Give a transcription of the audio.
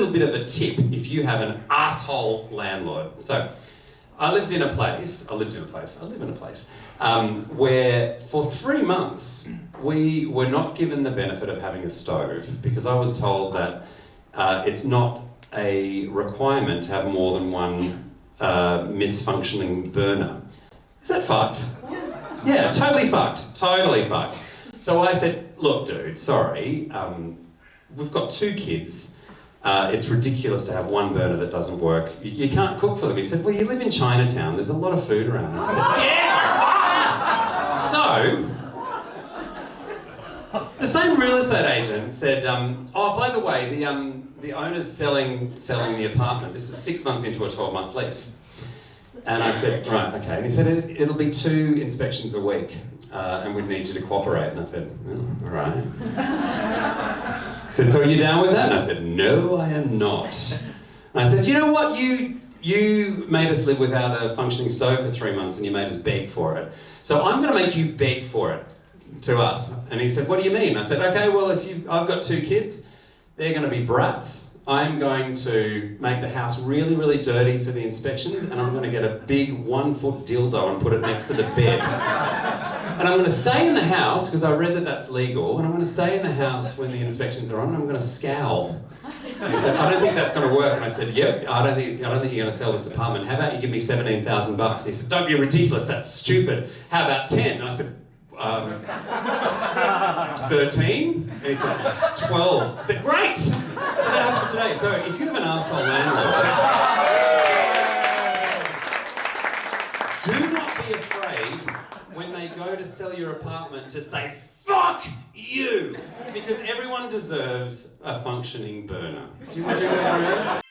little bit of a tip if you have an asshole landlord. So, I live in a place, where for 3 months we were not given the benefit of having a stove because I was told that it's not a requirement to have more than one misfunctioning burner. Is that fucked? Yeah, totally fucked. Totally fucked. So I said, look, dude, sorry, we've got 2 kids. It's ridiculous to have one burner that doesn't work. You can't cook for them. He said, well, you live in Chinatown. There's a lot of food around. And I said, get fucked! So, the same real estate agent said, oh, by the way, the owner's selling the apartment. This is 6 months into a 12-month lease. And I said, right, okay. And he said, it'll be 2 inspections a week, and we'd need you to cooperate. And I said, oh, all right. He said, so are you down with that? And I said, no, I am not. And I said, you know what? You made us live without a functioning stove for 3 months and you made us beg for it. So I'm going to make you beg for it to us. And he said, what do you mean? I said, okay, well, I've got 2 kids. They're going to be brats. I'm going to make the house really, really dirty for the inspections, and I'm going to get a big 1-foot dildo and put it next to the bed. And I'm going to stay in the house, because I read that that's legal, and I'm going to stay in the house when the inspections are on, and I'm going to scowl. And he said, I don't think that's going to work. And I said, yep, I don't think you're going to sell this apartment. How about you give me $17,000? He said, don't be ridiculous, that's stupid. How about 10? And I said, 13? And he said, 12. I said, great! So that happened today. So if you have an arsehole landlord, do not be afraid when they go to sell your apartment to say, fuck you! Because everyone deserves a functioning burner. Do you agree?